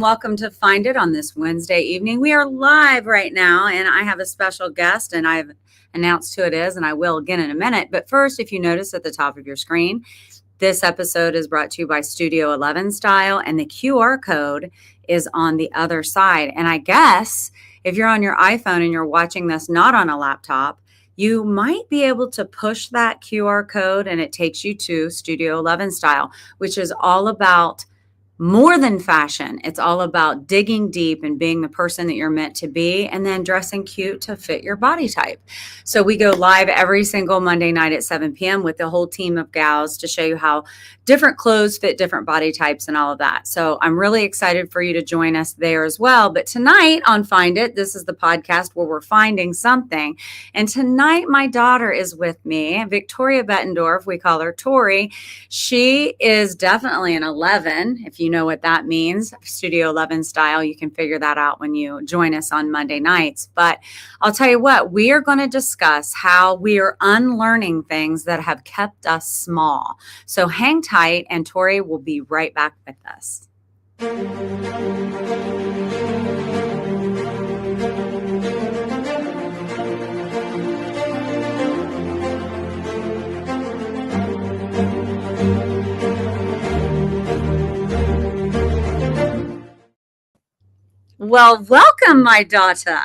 welcome to Find It on this Wednesday evening. We are live right now, and I have a special guest, and I've announced who it is, and I will again in a minute. But first, if you notice at the top of your screen, this episode is brought to you by Studio 11 Style, and the QR code is on the other side. And I guess if you're on your iPhone and you're watching this not on a laptop, you might be able to push that QR code and it takes you to Studio 11 Style, which is all about more than fashion. It's all about digging deep and being the person that you're meant to be, and then dressing cute to fit your body type. So we go live every single Monday night at 7 p.m. with the whole team of gals to show you how different clothes fit different body types and all of that. So I'm really excited for you to join us there as well. But tonight on Find It, this is the podcast where we're finding something. And tonight my daughter is with me, Victoria Bettendorf. We call her Tori. She is definitely an 11, if you know what that means. Studio 11 Style. You can figure that out when you join us on Monday nights. But I'll tell you what, we are going to discuss how we are unlearning things that have kept us small. So hang tight, and Tori will be right back with us. Well, welcome, my daughter.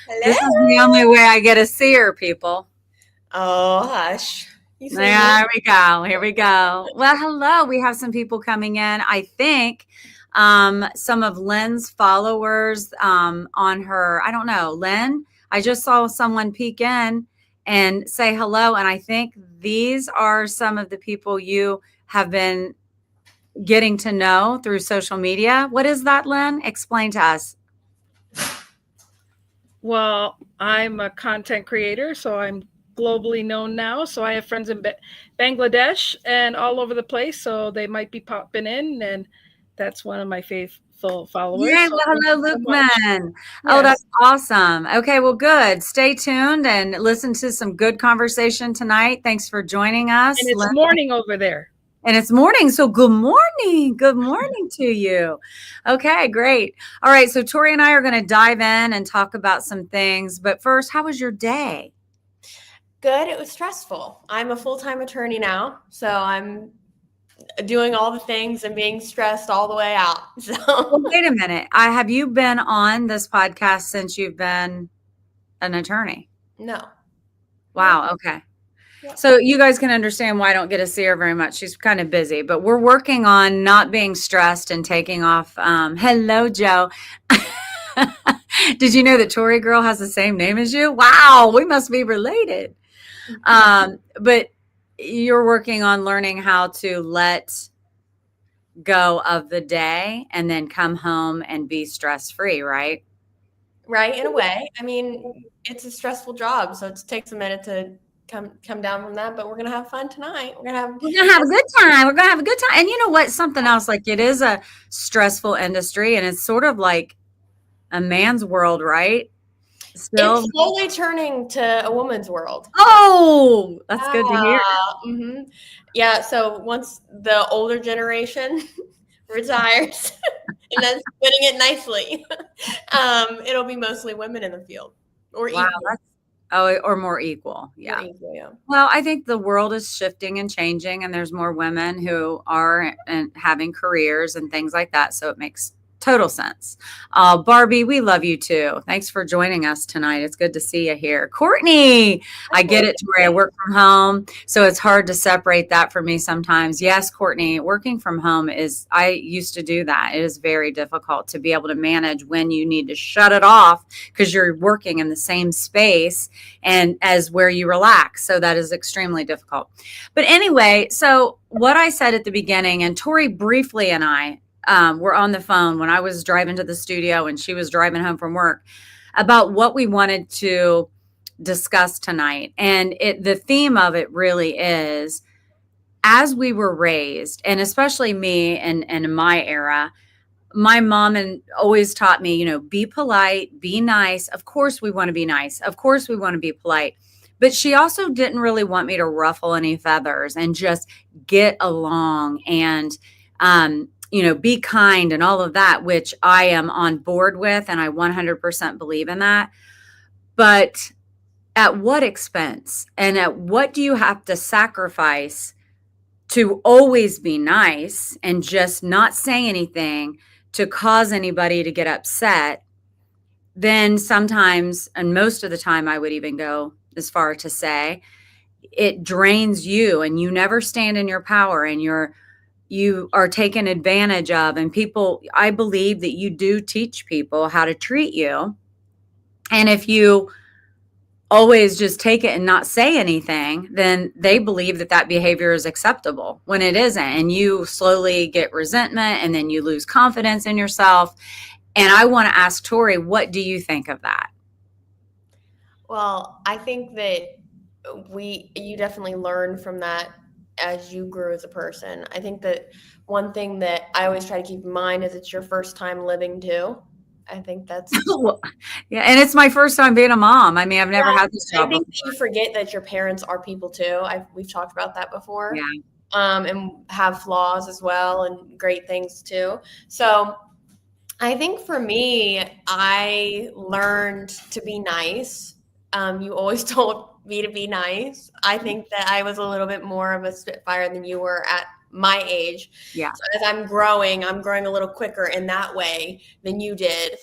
Hello. This is the only way I get to see her, people. Oh, hush. There we go. Here we go. Well, hello. We have some people coming in. I think some of Lynn's followers on her, I don't know, Lynn, I just saw someone peek in and say hello. And I think these are some of the people you have been getting to know through social media. What is that, Lynn? Explain to us. Well, I'm a content creator, so I'm globally known now. So I have friends in Bangladesh and all over the place. So they might be popping in, and that's one of my faithful followers. Yeah, so well, hello, thank you so Lukeman. much. Oh, Yes. that's awesome. Okay, well, good. Stay tuned and listen to some good conversation tonight. Thanks for joining us. And it's morning over there. And it's morning, so good morning. Good morning to you. Okay, great. All right, so Tori and I are going to dive in and talk about some things. But first, how was your day? Good. It was stressful. I'm a full-time attorney now, so I'm doing all the things and being stressed all the way out. So Well, wait a minute. Have you been on this podcast since you've been an attorney? no. Wow, okay. Yeah. So you guys can understand why I don't get to see her very much. She's kind of busy, but we're working on not being stressed and taking off. Hello, Joe. Did you know that Tori girl has the same name as you? Wow, we must be related. But you're working on learning how to let go of the day and then come home and be stress-free, right? Right, in a way. I mean, it's a stressful job, so it takes a minute to come down from that, but we're going to have fun tonight. We're going to have a good time. We're going to have a good time. And you know what? Something else, like it is a stressful industry and it's sort of like a man's world, right? Still. It's slowly turning to a woman's world. Oh, that's good to hear. Mm-hmm. Yeah, so once the older generation retires, and that's putting it nicely, it'll be mostly women in the field. Or Wow, equal. or more equal. Yeah. More equal, yeah. Well, I think the world is shifting and changing, and there's more women who are having careers and things like that. So it makes total sense. Barbie, we love you too. Thanks for joining us tonight. It's good to see you here. Courtney, I get it, Tori. I work from home, so it's hard to separate that for me sometimes. Yes, Courtney, working from home I used to do that. It is very difficult to be able to manage when you need to shut it off because you're working in the same space and as where you relax. So that is extremely difficult. But anyway, so what I said at the beginning, and Tori briefly and I, we're on the phone when I was driving to the studio and she was driving home from work about what we wanted to discuss tonight. And the theme of it really is, as we were raised, and especially me and in my era, my mom always taught me, be polite, be nice. Of course we want to be nice. Of course we want to be polite. But she also didn't really want me to ruffle any feathers and just get along and be kind and all of that, which I am on board with, and I 100% believe in that. But at what expense? And at what do you have to sacrifice to always be nice and just not say anything to cause anybody to get upset? Then sometimes, and most of the time, I would even go as far to say it drains you, and you never stand in your power, and you are taken advantage of. And people, I believe that you do teach people how to treat you. And if you always just take it and not say anything, then they believe that that behavior is acceptable when it isn't. And you slowly get resentment, and then you lose confidence in yourself. And I want to ask Tori, what do you think of that? Well, I think that you definitely learn from that as you grew as a person. I think that one thing that I always try to keep in mind is it's your first time living too. I think that's yeah, and it's my first time being a mom. I mean, I've never had this job. I think that you forget that your parents are people too. We've talked about that before. Yeah. And have flaws as well and great things too. So I think for me, I learned to be nice. You always told me to be nice. I think that I was a little bit more of a spitfire than you were at my age. Yeah. So as I'm growing a little quicker in that way than you did.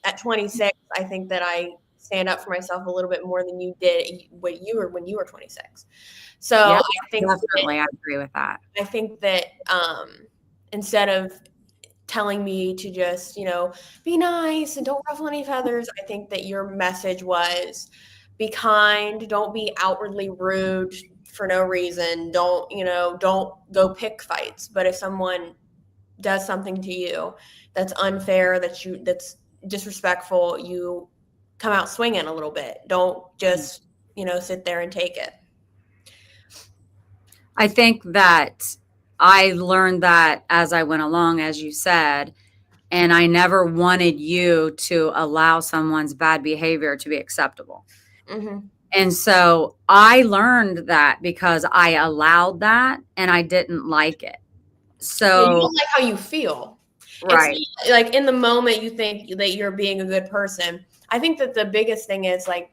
At 26, I think that I stand up for myself a little bit more than you did when you were 26. So yeah, I think definitely, I agree with that. I think that instead of telling me to just, be nice and don't ruffle any feathers, I think that your message was be kind, don't be outwardly rude for no reason. Don't go pick fights. But if someone does something to you that's unfair, that's disrespectful, you come out swinging a little bit. Don't just, sit there and take it. I think that I learned that as I went along, as you said, and I never wanted you to allow someone's bad behavior to be acceptable. Mm-hmm. And so I learned that because I allowed that, and I didn't like it. So you don't like how you feel. Right. It's like in the moment you think that you're being a good person. I think that the biggest thing is like,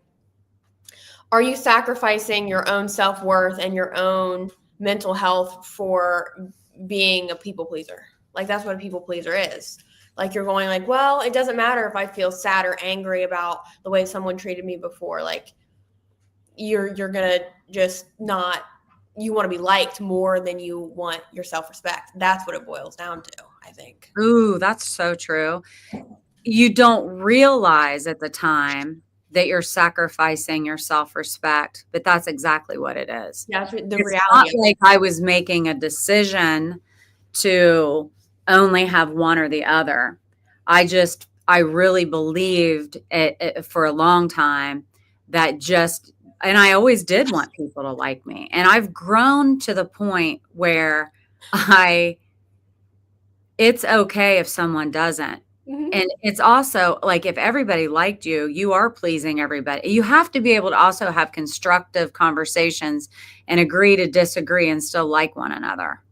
are you sacrificing your own self-worth and your own mental health for being a people pleaser? Like that's what a people pleaser is. Like you're going like, well, it doesn't matter if I feel sad or angry about the way someone treated me before. Like you're gonna just not, you want to be liked more than you want your self-respect. That's what it boils down to, I think. Ooh, that's so true. You don't realize at the time that you're sacrificing your self-respect, but that's exactly what it is. Yeah, the It's reality. not like I was making a decision to only have one or the other. I really believed it for a long time that and I always did want people to like me. And I've grown to the point where it's okay if someone doesn't. Mm-hmm. And it's also like if everybody liked you, you are pleasing everybody. You have to be able to also have constructive conversations and agree to disagree and still like one another.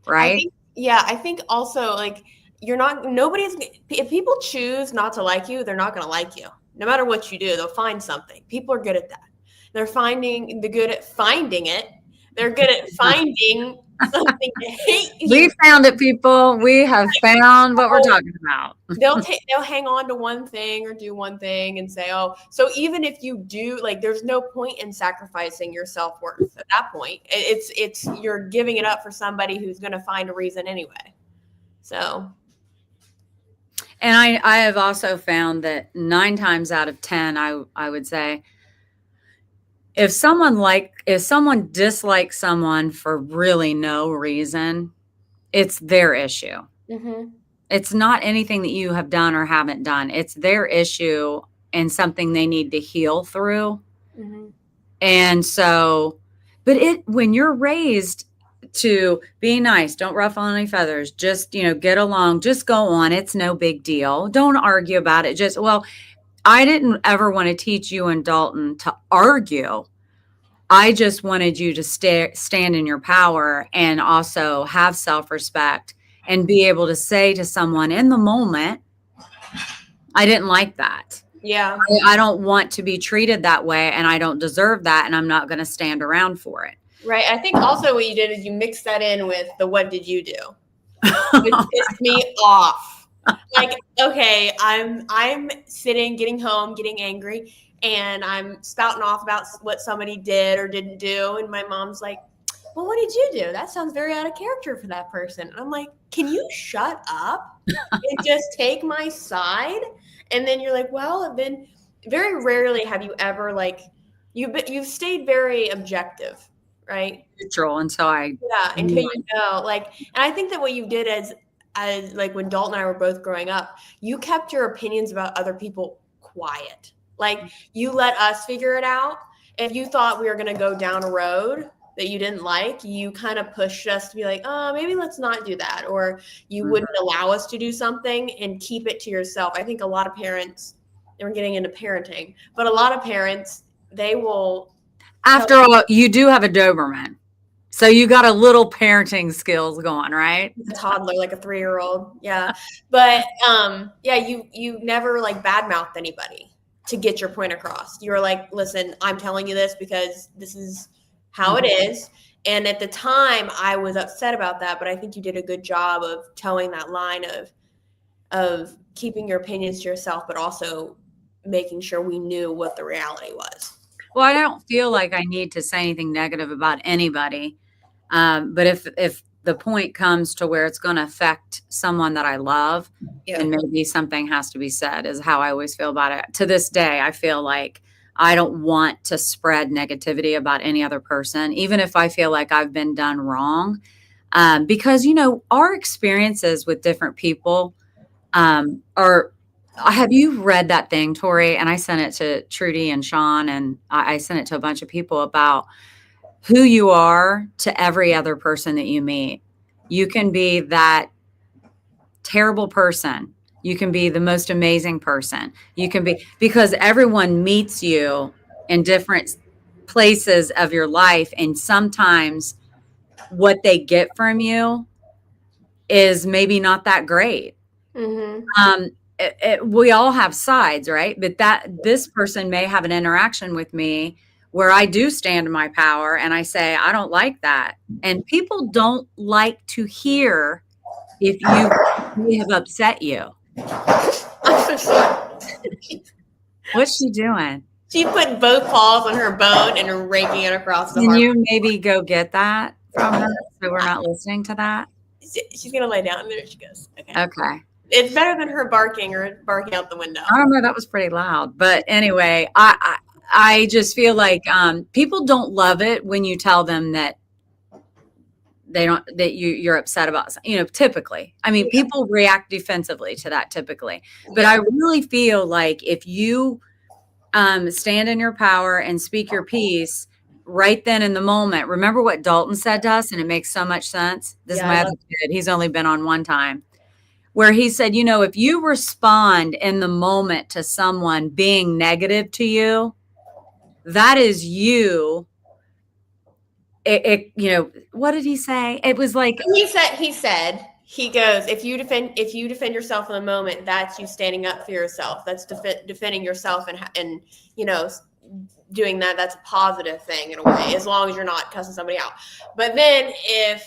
Right? I think also like if people choose not to like you, they're not going to like you. No matter what you do, they'll find something. People are good at that. They're good at finding it. They're good at finding something to hate you. We found it, people. We have found what we're talking about. They'll hang on to one thing or do one thing and say, oh, so even if you do, like, there's no point in sacrificing your self-worth at that point. It's you're giving it up for somebody who's going to find a reason anyway. So. And I have also found that 9 times out of 10, I would say, if someone dislikes someone for really no reason, it's their issue. Mm-hmm. It's not anything that you have done or haven't done. It's their issue and something they need to heal through. Mm-hmm. And so, but when you're raised to be nice, don't ruffle any feathers, just, get along, just go on. It's no big deal. Don't argue about it. I didn't ever want to teach you and Dalton to argue. I just wanted you to stand in your power and also have self-respect and be able to say to someone in the moment, I didn't like that. Yeah. I don't want to be treated that way, and I don't deserve that, and I'm not going to stand around for it. Right. I think also what you did is you mixed that in with the what did you do? Which pissed me off. Like, okay, I'm sitting, getting home, getting angry, and I'm spouting off about what somebody did or didn't do. And my mom's like, well, what did you do? That sounds very out of character for that person. And I'm like, can you shut up and just take my side? And then you're like, well, then very rarely have you ever like, you've stayed very objective, right? Neutral until until you know, like, and I think that what you did as like when Dalton and I were both growing up, you kept your opinions about other people quiet. Like you let us figure it out. If you thought we were going to go down a road that you didn't like, you kind of pushed us to be like, oh, maybe let's not do that. Or you wouldn't allow us to do something and keep it to yourself. I think a lot of parents, and we're getting into parenting, but a lot of parents, they will. After all, you do have a Doberman. So you got a little parenting skills going, right? A toddler, like a 3-year-old. Yeah. But yeah, you never like badmouthed anybody to get your point across. You were like, listen, I'm telling you this because this is how it is. And at the time I was upset about that, but I think you did a good job of towing that line of keeping your opinions to yourself, but also making sure we knew what the reality was. Well, I don't feel like I need to say anything negative about anybody. But if the point comes to where it's going to affect someone that I love, then maybe something has to be said, is how I always feel about it. To this day, I feel like I don't want to spread negativity about any other person, even if I feel like I've been done wrong. Because, you know, our experiences with different people are. Have you read that thing, Tori? And I sent it to Trudy and Sean, and I sent it to a bunch of people about who you are to every other person that you meet. You can be that terrible person. You can be the most amazing person. You can be, because everyone meets you in different places of your life. And sometimes what they get from you is maybe not that great. Mm-hmm. We all have sides, right? But this person may have an interaction with me where I do stand in my power and I say, I don't like that. And people don't like to hear if we have upset you. I'm so sorry. What's she doing? She put both paws on her bone and raking it across the Can heart. you maybe go get that from her so we're not listening to that? She's going to lay down. There she goes. Okay. It's better than her barking or barking out the window. I don't know. That was pretty loud. But anyway, I just feel like people don't love it when you tell them that you're upset about, you know, typically. I mean, people react defensively to that typically. But I really feel like if you stand in your power and speak your piece right then in the moment. Remember what Dalton said to us, and it makes so much sense. This is my other kid. He's only been on one time. Where he said, you know, if you respond in the moment to someone being negative to you, that is you. You know, what did he say? It was like he goes, if you defend yourself in the moment, that's you standing up for yourself. That's defending yourself and you know, doing that. That's a positive thing in a way, as long as you're not cussing somebody out. But then if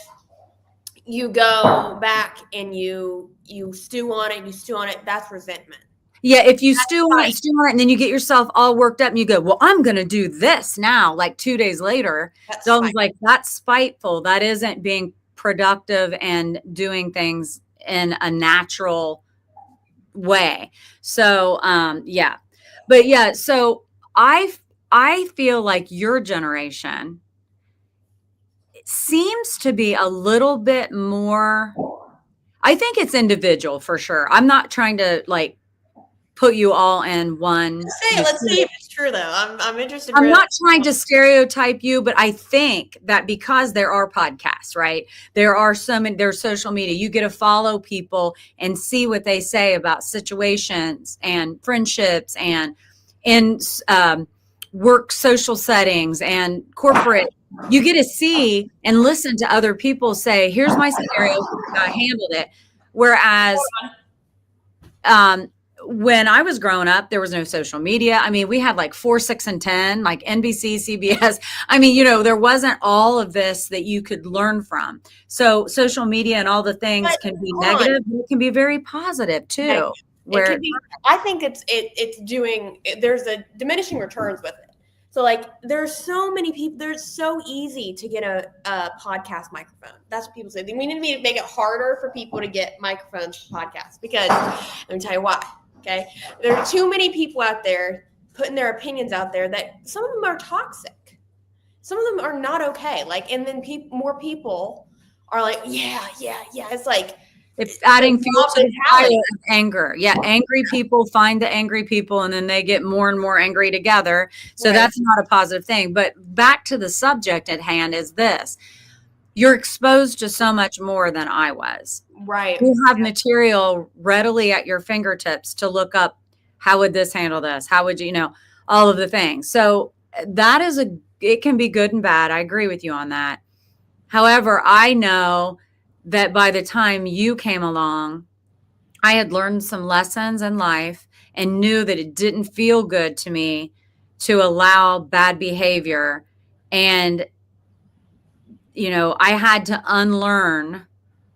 you go back and you stew on it, that's resentment. Yeah, if you stew on it, and then you get yourself all worked up and you go, well, I'm going to do this now, like 2 days later. Dalton's like, that's spiteful. That isn't being productive and doing things in a natural way. So, yeah. But yeah, so I feel like your generation seems to be a little bit more, I think it's individual for sure. I'm not trying to like put you all in one. Let's see if it's true though. I'm interested. I'm not trying to stereotype you, but I think that because there are podcasts, right? There are there's social media. You get to follow people and see what they say about situations and friendships and in work social settings and corporate you get to see and listen to other people say, here's my scenario, I handled it. Whereas when I was growing up, there was no social media. I mean, we had like 4, 6, and 10, like NBC, CBS. I mean, there wasn't all of this that you could learn from. So social media and all the things can be negative, but it can be very positive too. Where I think there's a diminishing returns with it. So like there's so many people, there's so easy to get a podcast microphone. That's what people say. We need to make it harder for people to get microphones for podcasts, because let me tell you why. Okay. There are too many people out there putting their opinions out there that some of them are toxic. Some of them are not okay. Like, and then more people are like, yeah. It's like, it's adding fuel to the fire of anger. Yeah. Angry people find the angry people, and then they get more and more angry together. So that's not a positive thing. But back to the subject at hand is this. You're exposed to so much more than I was. Right. You have material readily at your fingertips to look up. How would this handle this? How would all of the things. So that it can be good and bad. I agree with you on that. However, I know that by the time you came along, I had learned some lessons in life and knew that it didn't feel good to me to allow bad behavior. And, I had to unlearn,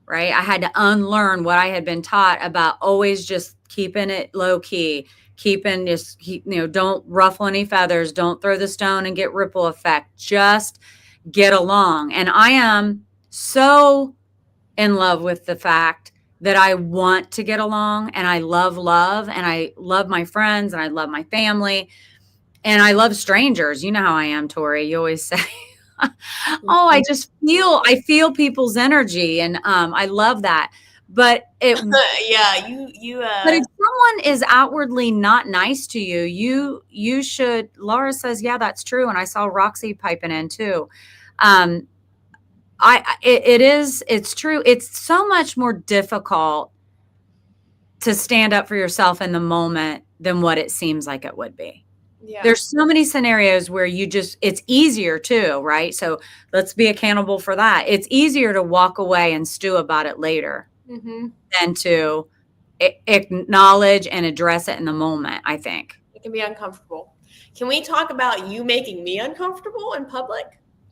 right? I had to unlearn what I had been taught about always just keeping it low key, don't ruffle any feathers, don't throw the stone and get ripple effect, just get along. And I am so in love with the fact that I want to get along, and I love and I love my friends, and I love my family, and I love strangers. You know how I am, Tori. You always say, I feel people's energy, and I love that. But but if someone is outwardly not nice to you, you should. Laura says, yeah, that's true. And I saw Roxy piping in too. It's true. It's so much more difficult to stand up for yourself in the moment than what it seems like it would be. Yeah. There's so many scenarios where it's easier too, right? So let's be accountable for that. It's easier to walk away and stew about it later than to acknowledge and address it in the moment, I think. It can be uncomfortable. Can we talk about you making me uncomfortable in public?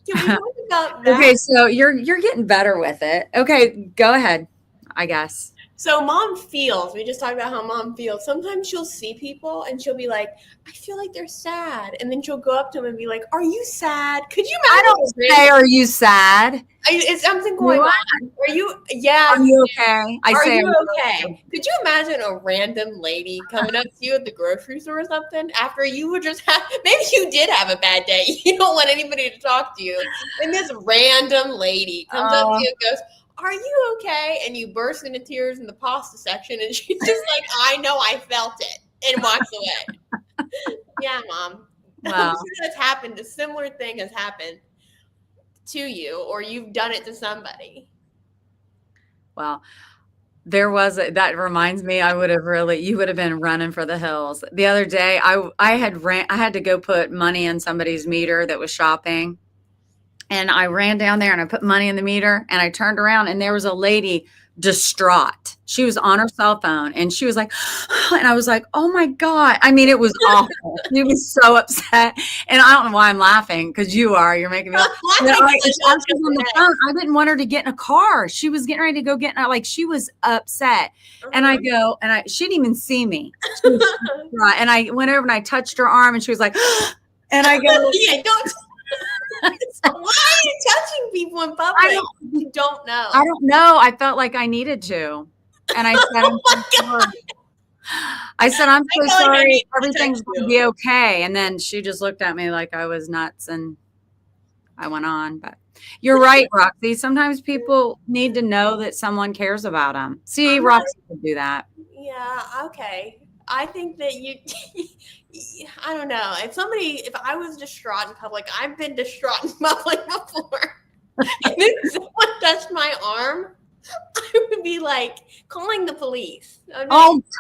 Can we talk about that? Okay, so you're getting better with it. Okay, go ahead, I guess. So mom feels, we just talked about how mom feels. Sometimes she'll see people and she'll be like, I feel like they're sad. And then she'll go up to them and be like, are you sad? Could you imagine? I don't say, are you sad? It's something going on. Are you, Are you okay? Are you okay? Could you imagine a random lady coming up to you at the grocery store or something after you were maybe you did have a bad day. You don't want anybody to talk to you. And this random lady comes up to you and goes, are you okay? And you burst into tears in the pasta section, and she's just like, I know, I felt it, and walks away. Yeah, Mom. Wow. I'm sure that's happened. A similar thing has happened to you, or you've done it to somebody. Well, that reminds me, you would have been running for the hills. The other day, I had to go put money in somebody's meter that was shopping. And I ran down there and I put money in the meter, and I turned around and there was a lady distraught. She was on her cell phone and she was like, and I was like, oh my God. I mean, it was awful. She was so upset. And I don't know why I'm laughing, because you're making me laugh. I was on the phone. I didn't want her to get in a car. She was getting ready to go she was upset. And I go, she didn't even see me. She was distraught. And I went over and I touched her arm, and she was like, and I go, yeah, don't. Why are you touching people in public? You don't know. I don't know. I felt like I needed to. And I said, I'm so sorry. Everything's going to be okay. And then she just looked at me like I was nuts, and I went on. But you're right, Roxy. Sometimes people need to know that someone cares about them. See, Roxy could do that. Yeah. Okay. I think that I don't know. If I was distraught in public, I've been distraught in public before. And if someone touched my arm, I would be like calling the police.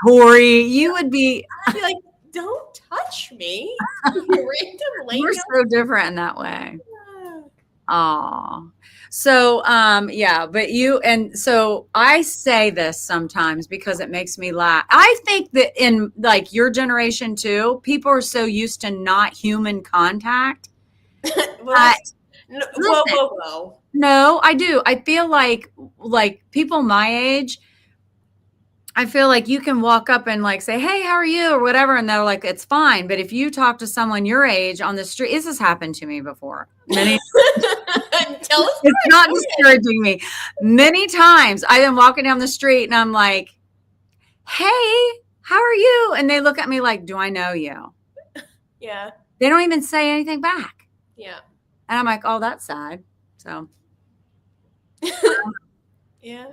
Tori, you would be. I'd be like, don't touch me. You random lady. We're so different in that way. Oh, so yeah, but so I say this sometimes because it makes me laugh. I think that in like your generation too, people are so used to not human contact. Well, that- whoa, Listen, whoa, whoa. no, I do. I feel like people my age, I feel like you can walk up and like say, "Hey, how are you?" or whatever, and they're like, "It's fine." But if you talk to someone your age on the street, this has happened to me before. Many Tell us. It's not discouraging me. Many times I've been walking down the street and I'm like, "Hey, how are you?" And they look at me like, "Do I know you?" Yeah. They don't even say anything back. Yeah. And I'm like, "Oh, that's sad." So, Yeah.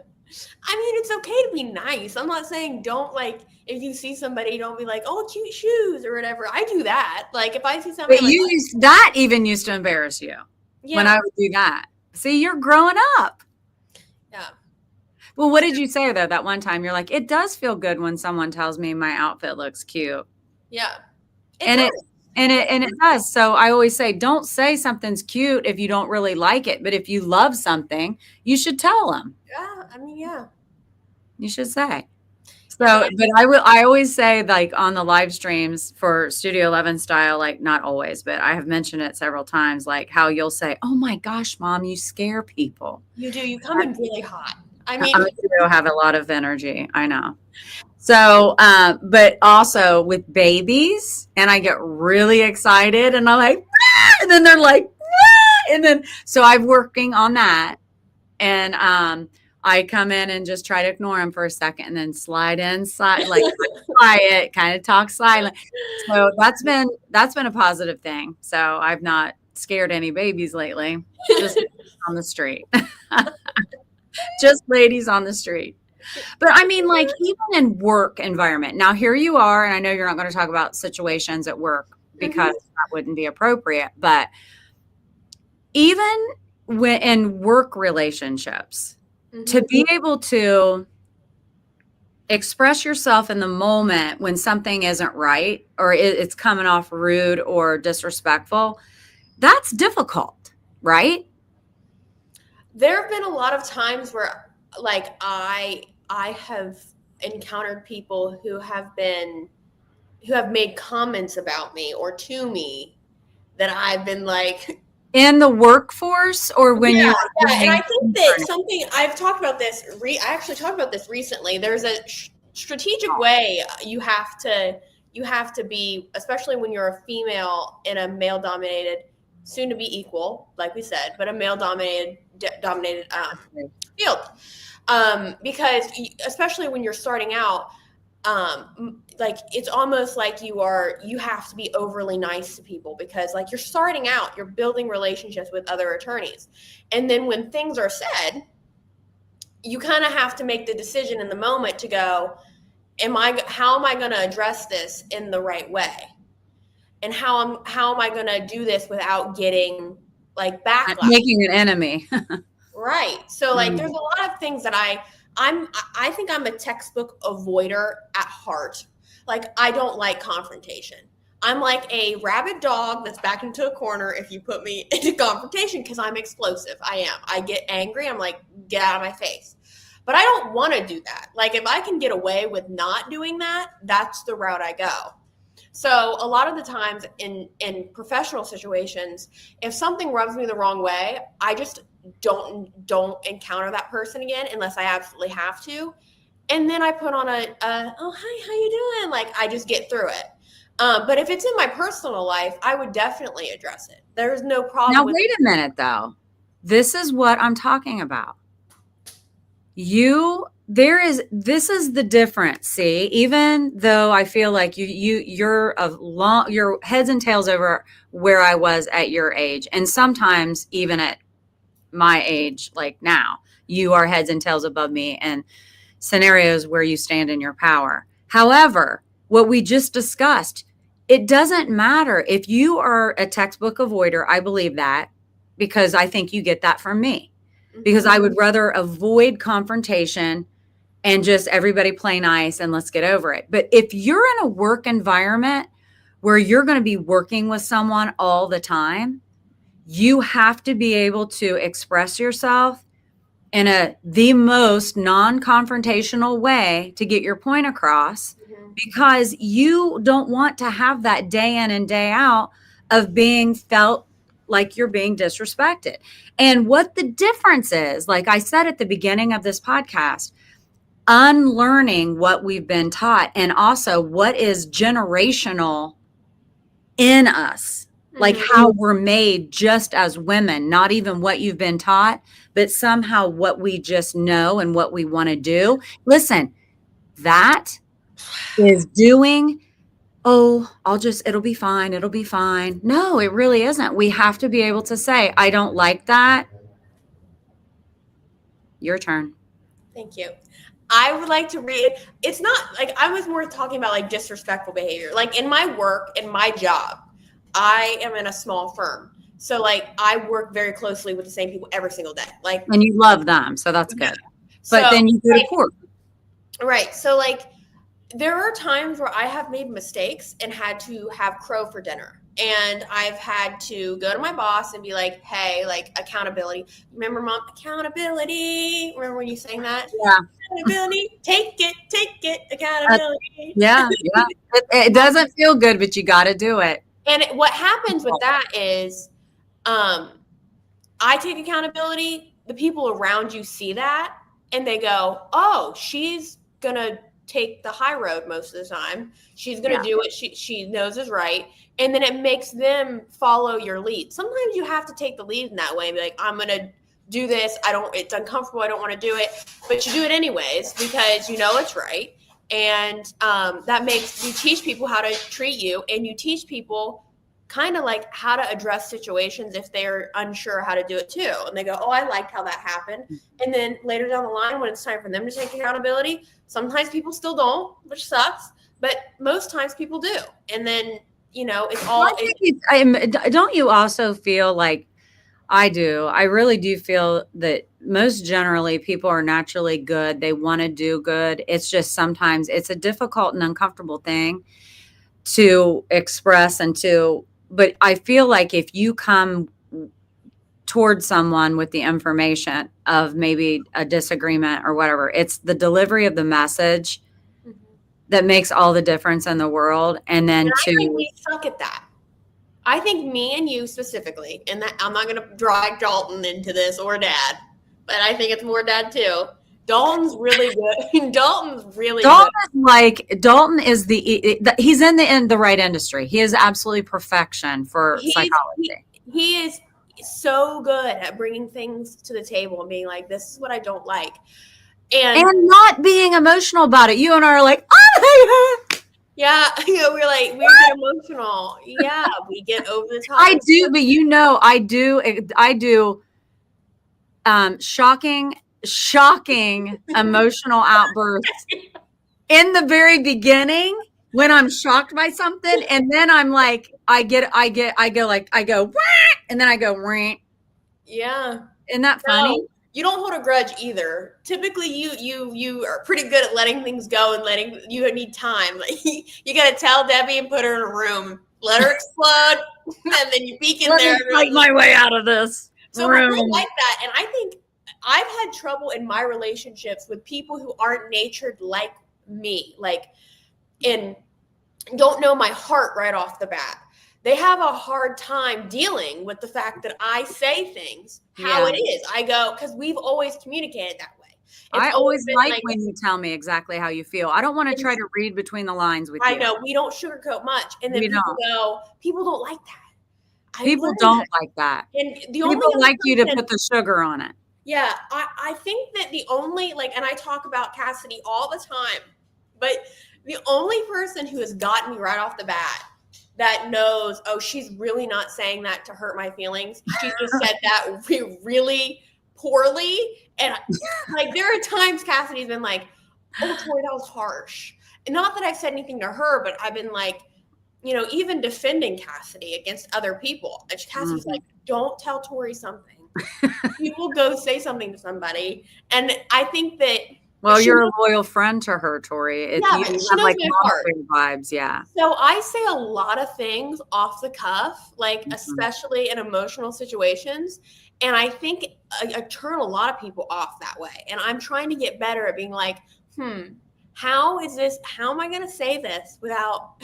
I mean, it's okay to be nice. I'm not saying don't like if you see somebody, don't be like, "Oh, cute shoes" or whatever. I do that. Like if I see somebody, but like, that even used to embarrass you yeah, when I would do that. See, you're growing up. yeah, Well, what did you say though that one time? You're like, "It does feel good when someone tells me my outfit looks cute." yeah. And it does. So I always say, don't say something's cute if you don't really like it. But if you love something, you should tell them. Yeah. I mean, yeah. You should say. Yeah, So, but I always say like on the live streams for Studio 11 style, like not always, but I have mentioned it several times, like how you'll say, "Oh my gosh, mom, you scare people." you do. You come in really hot. I I mean, do have a lot of energy. I know. So, but also with babies, and I get really excited and I'm like, "Ah!" And then they're like, "Ah!" And then, so I'm working on that. And, I come in and just try to ignore them for a second and then slide in, like quiet, kind of talk silent. So that's been a positive thing. So I've not scared any babies lately, just on the street, just ladies on the street. But I mean, like even in work environment. Now here you are, and I know you're not going to talk about situations at work because that wouldn't be appropriate. But even when in work relationships, to be able to express yourself in the moment when something isn't right or it's coming off rude or disrespectful, that's difficult, right? there have been a lot of times where, like, I have encountered people who have made comments about me or to me that I've been like, In the workforce or when yeah, you're yeah. And I think that doing- something I've talked about this. I actually talked about this recently. There's a strategic way you have to be, especially when you're a female in a male dominated, soon to be equal, like we said, but a male dominated field. Because especially when you're starting out, like it's almost like you have to be overly nice to people because like you're starting out, you're building relationships with other attorneys. And then when things are said, you kind of have to make the decision in the moment to go, how am I going to address this in the right way? And how am I going to do this without getting like backlash? Making an enemy. Right. So like there's a lot of things that I think I'm a textbook avoider at heart. Like I don't like confrontation. I'm like a rabid dog that's backed into a corner if you put me into confrontation because I'm explosive. I am. I get angry. I'm like, get out of my face. But I don't want to do that. Like if I can get away with not doing that, that's the route I go. So a lot of the times in professional situations, if something rubs me the wrong way, I just don't encounter that person again unless I absolutely have to. And then I put on oh, hi, how you doing? Like I just get through it. But if it's in my personal life, I would definitely address it. There's no problem. Now, wait a minute though. This is what I'm talking about. This is the difference. See, even though I feel like you're heads and tails over where I was at your age. And sometimes even at my age, like now, you are heads and tails above me and scenarios where you stand in your power. However, what we just discussed, it doesn't matter if you are a textbook avoider. I believe that because I think you get that from me. Because I would rather avoid confrontation and just everybody play nice and let's get over it. But if you're in a work environment where you're going to be working with someone all the time, you have to be able to express yourself in the most non-confrontational way to get your point across, because you don't want to have that day in and day out of being felt like you're being disrespected. And what the difference is, like I said at the beginning of this podcast, unlearning what we've been taught, and also what is generational in us, like how we're made just as women, not even what you've been taught, but somehow what we just know and what we want to do. Listen, that is doing, oh, it'll be fine. It'll be fine. No, it really isn't. We have to be able to say, I don't like that. Your turn. Thank you. I would like to read, it's not like, I was more talking about like disrespectful behavior. Like in my work, in my job, I am in a small firm. So like I work very closely with the same people every single day. Like, and you love them. So that's good. But so, then you go to court. Right. So like there are times where I have made mistakes and had to have crow for dinner. And I've had to go to my boss and be like, hey, like accountability. Remember, Mom, accountability? Remember when you sang that? Yeah. Accountability. Take it, accountability. Yeah. It doesn't feel good, but you got to do it. And what happens with that is I take accountability. The people around you see that and they go, oh, she's going to take the high road most of the time. She's going to do what she knows is right. And then it makes them follow your lead. Sometimes you have to take the lead in that way and be like, I'm going to do this. It's uncomfortable. I don't want to do it. But you do it anyways because you know it's right. And that makes you teach people how to treat you, and you teach people kind of like how to address situations if they're unsure how to do it too. And they go, oh, I liked how that happened. And then later down the line, when it's time for them to take accountability, sometimes people still don't, which sucks. But most times people do. And then, you know, it's all. Don't you also feel like, I do. I really do feel that most generally people are naturally good. They want to do good. It's just sometimes it's a difficult and uncomfortable thing to express but I feel like if you come towards someone with the information of maybe a disagreement or whatever, it's the delivery of the message that makes all the difference in the world. And then I think we suck at that. I think me and you specifically, and that I'm not going to drag Dalton into this or Dad, but I think it's more Dad too. Dalton's really good. Dalton is he's in the right industry. He is absolutely perfection for psychology. He is so good at bringing things to the table and being like, this is what I don't like. And not being emotional about it. You and I are like, oh my God. Yeah, we get emotional. Yeah, we get over the top. I do, but I do shocking emotional outbursts in the very beginning when I'm shocked by something, and then I'm like, I go, and then I go, yeah. Isn't that funny? No, you don't hold a grudge either. Typically, you are pretty good at letting things go and you need time. Like you got to tell Debbie and put her in a room, let her explode, and then you peek in there. Fight my way out of this room. I like that, and I think I've had trouble in my relationships with people who aren't natured like me, and don't know my heart right off the bat. They have a hard time dealing with the fact that I say things how it is. I go, because we've always communicated that way. I always like when you tell me exactly how you feel. I don't want to try to read between the lines with you. I know, we don't sugarcoat much. And then people don't like that. People don't like that. And people like you to put the sugar on it. Yeah, I think that the only, and I talk about Cassidy all the time, but the only person who has gotten me right off the bat that knows, oh, she's really not saying that to hurt my feelings. She just said that really poorly. And there are times Cassidy's been like, oh, Tori, that was harsh. And not that I've said anything to her, but I've been like, even defending Cassidy against other people. And Cassidy's like, don't tell Tori something. You will go say something to somebody. And I think that Well, She you're a knows, loyal friend to her, Tori. It's yeah, you but she have knows like my mom heart. bear vibes, yeah. So I say a lot of things off the cuff, like Mhm. especially in emotional situations. And I think I turn a lot of people off that way. And I'm trying to get better at being like, how am I going to say this without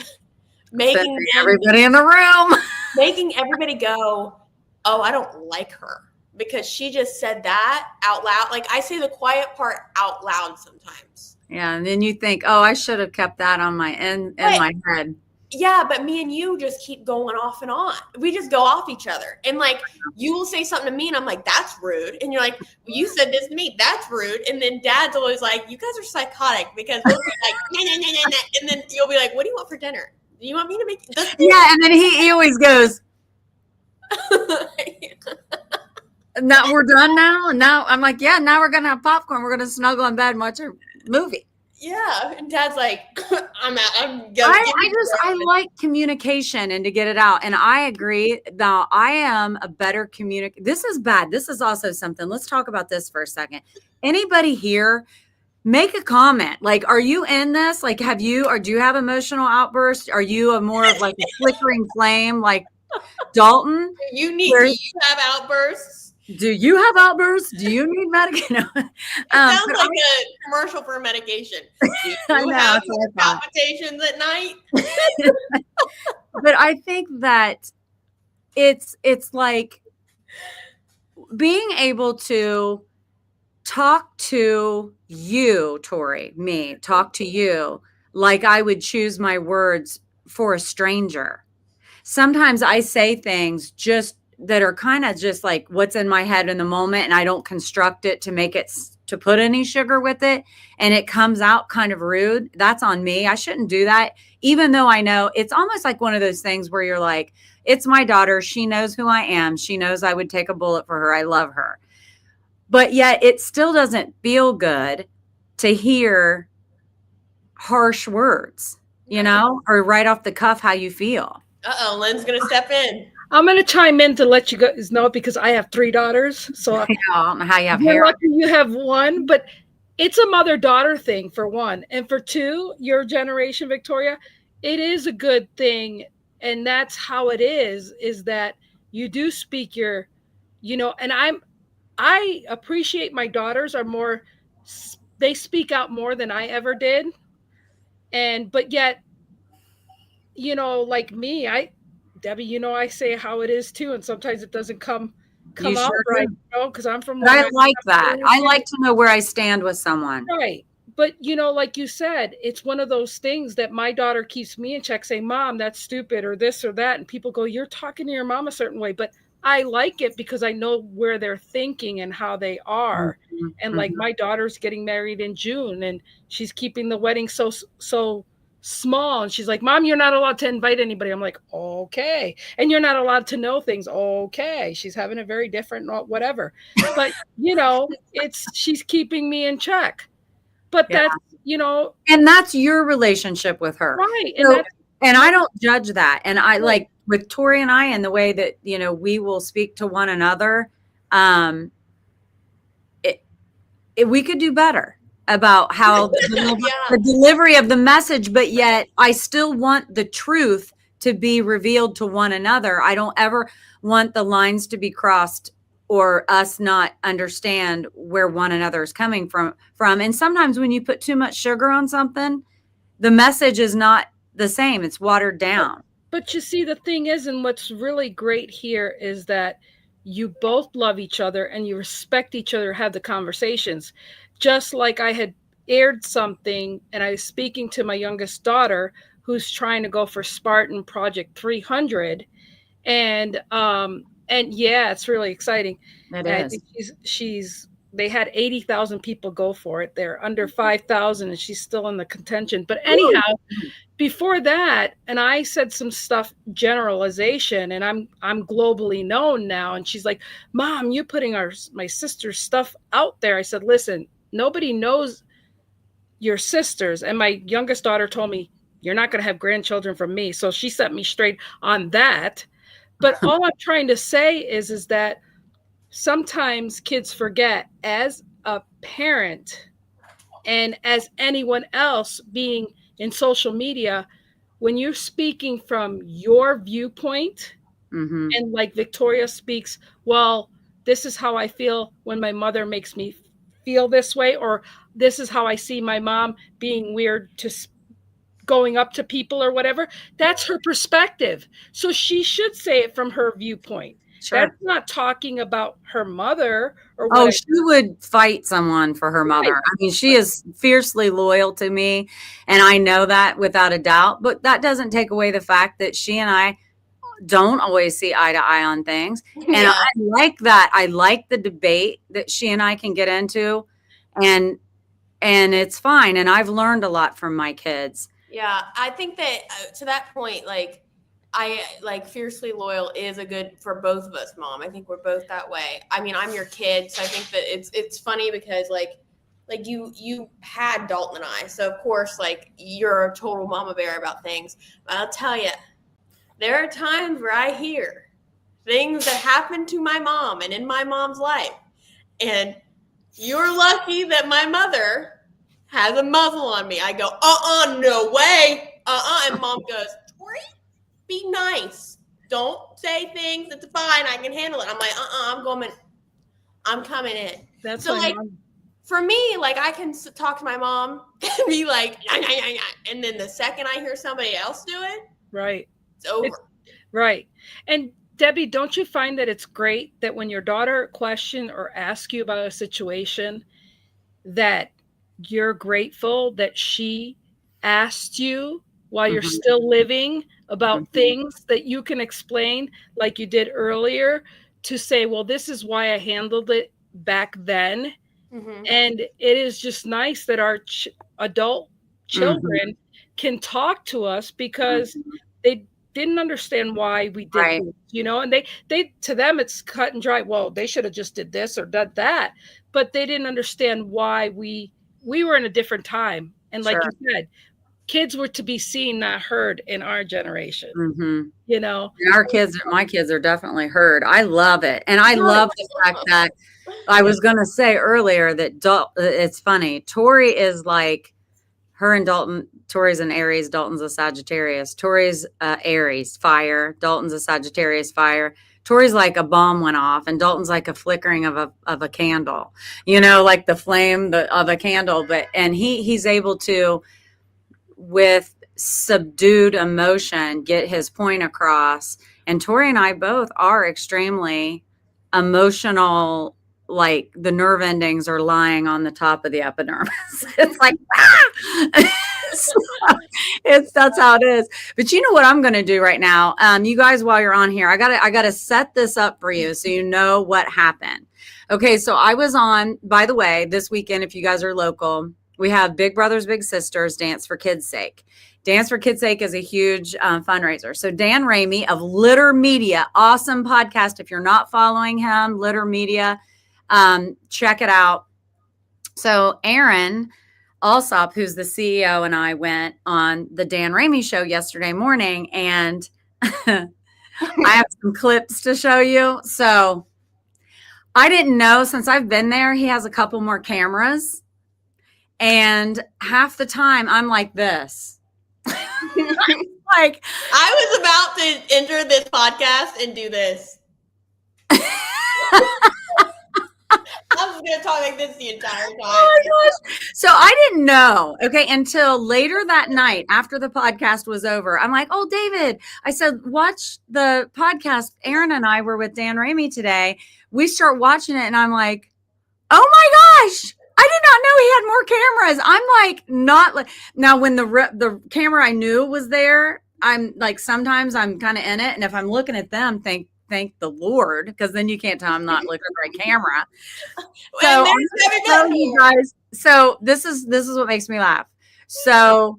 Offending making everybody in the room. making everybody go, oh, I don't like her because she just said that out loud. Like I say the quiet part out loud sometimes. Yeah, and then you think, oh, I should have kept that on my in my head. Yeah, but me and you just keep going off and on. We just go off each other. And like you will say something to me and I'm like, that's rude. And you're like, well, you said this to me, that's rude. And then dad's always like, you guys are psychotic because we'll be like, nah, nah, nah, nah, nah. And then you'll be like, what do you want for dinner? Do you want me to make this? Yeah, and then he always goes, now we're done now. And now I'm like, yeah, now we're gonna have popcorn. We're gonna snuggle in bed and watch a movie. Yeah. And dad's like, I'm out. I like communication and to get it out. And I agree. Now I am a better communicator. This is bad. This is also something. Let's talk about this for a second. Anybody here, make a comment. Like, are you in this? Like, do you have emotional outbursts? Are you a more of like a flickering flame like Dalton? you have outbursts. Do you have outbursts? Do you need medication? It sounds like a commercial for medication. Do you have palpitations at night? But I think that it's like being able to talk to you, Tori, talk to you like I would choose my words for a stranger. Sometimes I say things just that are kind of just like what's in my head in the moment, and I don't construct it to make it to put any sugar with it, and it comes out kind of rude. That's on me. I shouldn't do that, even though I know it's almost like one of those things where you're like, it's my daughter. She knows who I am. She knows I would take a bullet for her. I love her. But yet it still doesn't feel good to hear harsh words, or right off the cuff how you feel. Uh-oh, Lynn's going to step in. I'm going to chime in to let you guys know because I have 3 daughters. So I don't know how you have hair. Lucky you have one, but it's a mother-daughter thing for one. And for two, your generation, Victoria, it is a good thing. And that's how it is that you do speak your, and I appreciate my daughters are more, they speak out more than I ever did. But yet, like me, Debbie, I say how it is too, and sometimes it doesn't come out right, because I'm from. But I like that. I like to know where I stand with someone. Right, but like you said, it's one of those things that my daughter keeps me in check, saying, "Mom, that's stupid," or this or that, and people go, "You're talking to your mom a certain way," but I like it because I know where they're thinking and how they are, and like my daughter's getting married in June, and she's keeping the wedding so small, and she's like, "Mom, you're not allowed to invite anybody." I'm like, okay. And you're not allowed to know things. Okay. She's having a very different whatever, but she's keeping me in check. But that's and that's your relationship with her, right? And I don't judge that. And I like with Tori and I, and the way that we will speak to one another, we could do better about how the delivery of the message, but yet I still want the truth to be revealed to one another. I don't ever want the lines to be crossed or us not understand where one another is coming from. And sometimes when you put too much sugar on something, the message is not the same. It's watered down. But you see, the thing is, and what's really great here is that you both love each other and you respect each other, have the conversations. Just like I had aired something and I was speaking to my youngest daughter who's trying to go for Spartan Project 300. And yeah, it's really exciting. It is. I think they had 80,000 people go for it. They're under 5,000 and she's still in the contention. But anyhow, before that, and I said some stuff, generalization, and I'm globally known now. And she's like, "Mom, you putting my sister's stuff out there." I said, "Listen, nobody knows your sisters." And my youngest daughter told me, "You're not going to have grandchildren from me." So she set me straight on that. But all I'm trying to say is that sometimes kids forget, as a parent, And as anyone else being in social media, when you're speaking from your viewpoint, Mm-hmm. and like Victoria speaks, well, this is how I feel when my mother makes me feel this way, or this is how I see my mom being weird to going up to people or whatever. That's her perspective. So she should say it from her viewpoint. Sure. That's not talking about her mother or Oh, whatever. she would fight someone for her mother. Right. I mean, she is fiercely loyal to me, and I know that without a doubt. But that doesn't take away the fact that she and I don't always see eye to eye on things. And Yeah. I like that. I like the debate that she and I can get into, and it's fine. And I've learned a lot from my kids. Yeah, I think that to that point, like I like fiercely loyal is a good for both of us, Mom. I think we're both that way. I mean, I'm your kid, so I think that it's funny because like you had Dalton and I, so of course like you're a total mama bear about things. But I'll tell you, there are times where I hear things that happen to my mom and in my mom's life, and you're lucky that my mother has a muzzle on me. I go, no way. And Mom goes, Tori, be nice. Don't say things. It's fine. I can handle it. I'm like, I'm coming in. That's so like, mom. For me, like I can talk to my mom and be like, and then the second I hear somebody else do it, Right. it's over. Right. And Debbie, don't you find that it's great that when your daughter question or ask you about a situation, that you're grateful that she asked you while you're Mhm. still living about Mhm. things that you can explain, like you did earlier, to say, well, this is why I handled it back then. Mm-hmm. And it is just nice that our adult children can talk to us because Mhm. they didn't understand why we did Right. this, and they to them it's cut and dry. Well, they should have just did this or done that, but they didn't understand why we were in a different time. And like Sure. you said, kids were to be seen, not heard in our generation. Mm-hmm. You know, And my kids are definitely heard. I love it. And I love the fact that I was going to say earlier that it's funny. Tori is like her and Dalton. Tori's an Aries, Dalton's a Sagittarius. Tori's Aries, fire. Dalton's a Sagittarius, fire. Tori's like a bomb went off, and Dalton's like a flickering of a candle, like the flame of a candle. And he's able to, with subdued emotion, get his point across. And Tori and I both are extremely emotional, like the nerve endings are lying on the top of the epidermis. It's like, that's how it is. But you know what I'm going to do right now? You guys, while you're on here, I gotta set this up for you so you know what happened. Okay, so I was on, by the way, this weekend, if you guys are local, we have Big Brothers Big Sisters Dance for Kids Sake. Dance for Kids Sake is a huge fundraiser. So Dan Ramey of Litter Media, awesome podcast. If you're not following him, Litter Media, check it out. So Aaron Alsop, who's the CEO, and I went on the Dan Ramey show yesterday morning, and I have some clips to show you. So I didn't know, since I've been there, he has a couple more cameras. And half the time I'm like this. Like, I was about to enter this podcast and do this. I was going to talk like this the entire time. Oh my gosh. So I didn't know, okay, until later that night after the podcast was over. I'm like, oh, David, I said, watch the podcast. Aaron and I were with Dan Ramey today. We start watching it, and I'm like, oh my gosh. I did not know he had more cameras. I'm like, not like, now when the camera I knew was there, I'm like, sometimes I'm kind of in it. And if I'm looking at them, thank the Lord, because then you can't tell I'm not looking at the right camera. So you guys, so this is what makes me laugh. So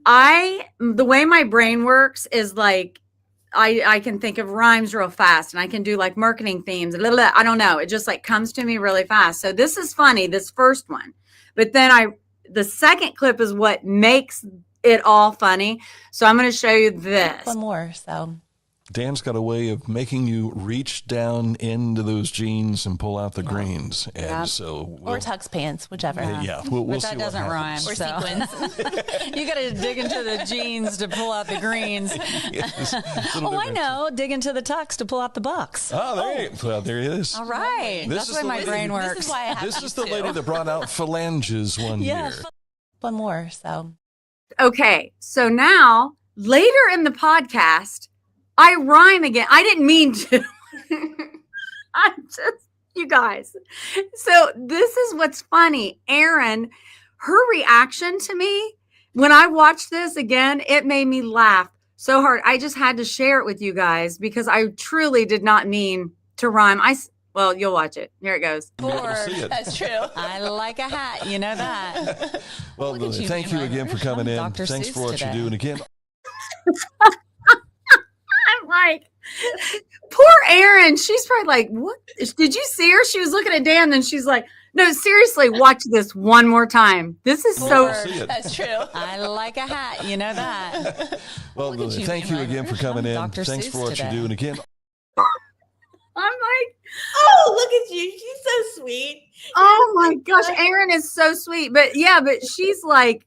the way my brain works is like, I can think of rhymes real fast, and I can do like marketing themes. I don't know. It just like comes to me really fast. So this is funny, this first one. But then the second clip is what makes it all funny. So I'm going to show you this. One more. So Dan's got a way of making you reach down into those jeans and pull out the greens. And Yep. so Or tux pants, whichever. yeah, we'll But see that what doesn't rhyme. happens. Or So. sequins. You got to dig into the jeans to pull out the greens. Yes, Oh, I know. Dig into the tux to pull out the bucks. Oh, there he is. All right. This That's is why the my lady- brain works. This is why I have This is the to. lady that brought out phalanges one Yeah. year. One more, so. Okay. So now, later in the podcast, I rhyme again. I didn't mean to. You guys. So this is what's funny. Erin, her reaction to me, when I watched this again, it made me laugh so hard. I just had to share it with you guys because I truly did not mean to rhyme. Well, you'll watch it. Here it goes. You'll be able to see it. That's true. I like a hat. You know that. Well, Look at you thank being you again like, for coming I'm in. Dr. Thanks Seuss for what today. you do. And again, I'm like, poor Erin. She's probably like, what? Did you see her? She was looking at Dan, and she's like, no, seriously, watch this one more time. This is so. see it. That's true. I like a hat. You know that. Well, Look at you thank you being again for like, coming I'm in. Dr. Thanks Seuss for what today. you do. And again, I'm like, Oh, look at you. She's so sweet. oh my gosh, Erin is so sweet. But yeah, but she's like,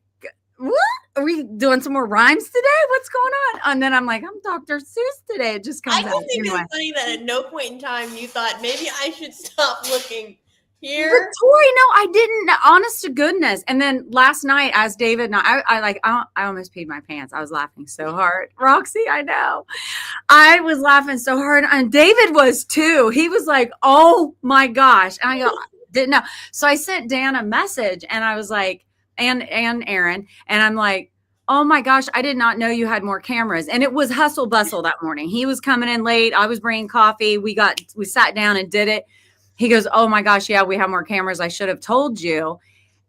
what? Are we doing some more rhymes today? What's going on? And then I'm like, I'm Dr. Seuss today. It just I comes just out. think Anyway. it's funny that at no point in time you thought maybe I should stop looking But here. Tori, no, I didn't. Honest to goodness. And then last night, as David and I almost peed my pants. I was laughing so hard. Roxy, I know. I was laughing so hard, and David was too. He was like, "Oh my gosh!" And I go, "Didn't know." So I sent Dan a message, and I was like, and Aaron, and I'm like, "Oh my gosh, I did not know you had more cameras." And it was hustle bustle that morning. He was coming in late. I was bringing coffee. We sat down and did it. He goes, "Oh my gosh, yeah, we have more cameras. I should have told you."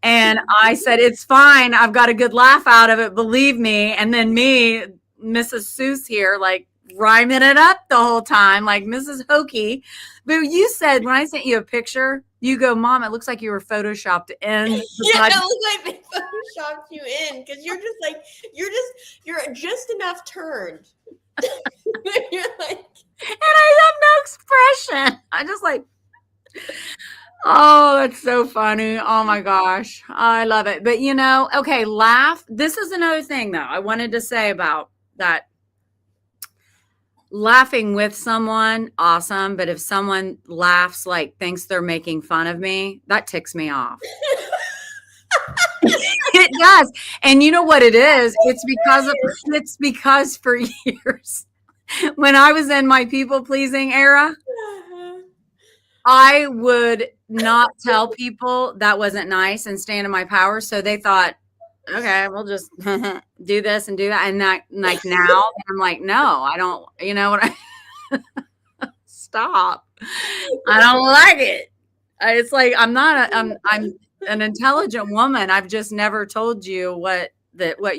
And I said, "It's fine. I've got a good laugh out of it. Believe me." And then me, Mrs. Seuss here, like rhyming it up the whole time, like Mrs. Hokey. But you said, when I sent you a picture, you go, "Mom, it looks like you were photoshopped in." Yeah, it looks like they photoshopped you in because you're just like you're just enough turned. You're like, And I have no expression. I just like, oh, that's so funny. Oh my gosh. I love it. But okay, laugh. This is another thing though I wanted to say about that. Laughing with someone, awesome. But if someone laughs, like thinks they're making fun of me, that ticks me off. It does. And you know what it is? It's because for years, when I was in my people pleasing era, I would not tell people that wasn't nice and stand in my power. So they thought, okay, we'll just do this and do that. And that, like now, I'm like, no, I don't, you know what? Stop. I don't like it. It's like, I'm an intelligent woman. I've just never told you what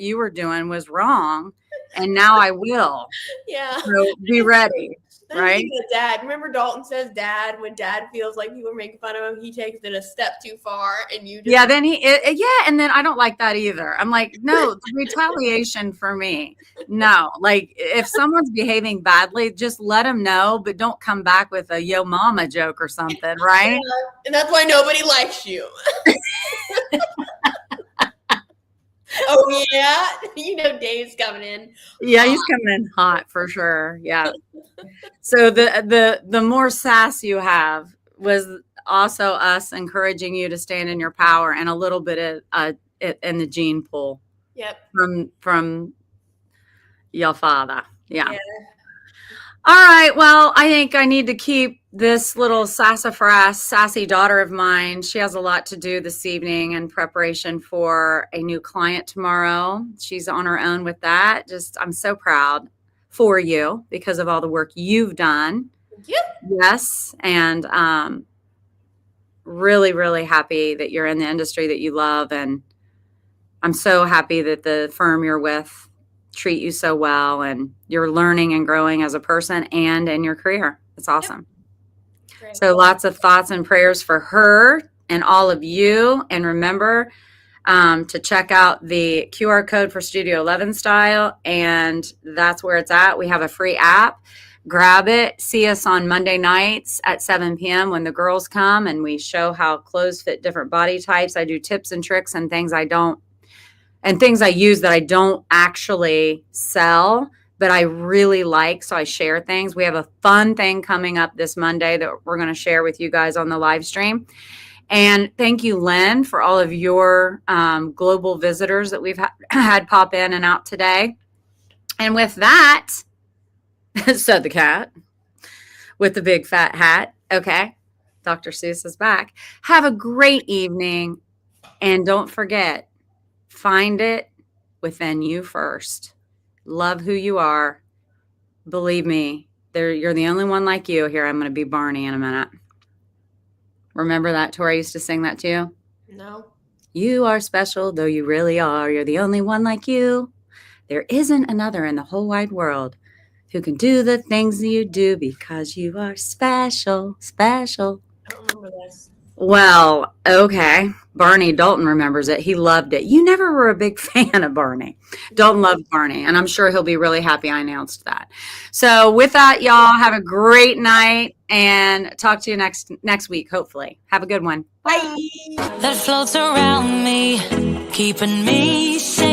you were doing was wrong. And now I will. yeah. So be ready. I'm Right? thinking of Dad. Remember Dalton says Dad, when Dad feels like people are making fun of him, he takes it a step too far and you just Yeah, then and then I don't like that either. I'm like, no, retaliation for me. No, like if someone's behaving badly, just let them know, but don't come back with a yo mama joke or something, right? and that's why nobody likes you. Oh yeah. Dave's coming in. Yeah, he's coming in hot for sure. Yeah. So the more sass you have was also us encouraging you to stand in your power and a little bit of in the gene pool Yep. from your father. Yeah. Yeah. All right. Well, I think I need to keep this little sassafras, sassy daughter of mine. She has a lot to do this evening in preparation for a new client tomorrow. She's on her own with that. I'm so proud for you because of all the work you've done. Yep. Yes. And really, really happy that you're in the industry that you love. And I'm so happy that the firm you're with treat you so well and you're learning and growing as a person and in your career. It's awesome. Great. So lots of thoughts and prayers for her and all of you. And remember, to check out the QR code for Studio 11 Style, and that's where it's at. We have a free app. Grab it. See us on Monday nights at 7 p.m. when the girls come and we show how clothes fit different body types. I do tips and tricks and things things I use that I don't actually sell, but I really like. So I share things. We have a fun thing coming up this Monday that we're going to share with you guys on the live stream. And thank you, Lynn, for all of your global visitors that we've had pop in and out today. And with that, said the cat with the big fat hat. Okay. Dr. Seuss is back. Have a great evening. And don't forget, find it within you first. Love who you are. Believe me, you're the only one like you. Here, I'm going to be Barney in a minute. Remember that, Tori used to sing that to you? No. You are special, though you really are. You're the only one like you. There isn't another in the whole wide world who can do the things you do because you are special, special. I don't remember this. Well, okay. Barney Dalton remembers it. He loved it. You never were a big fan of Barney. Dalton loved Barney, and I'm sure he'll be really happy I announced that. So with that, y'all, have a great night and talk to you next week, hopefully. Have a good one. Bye. That floats around me, keeping me safe.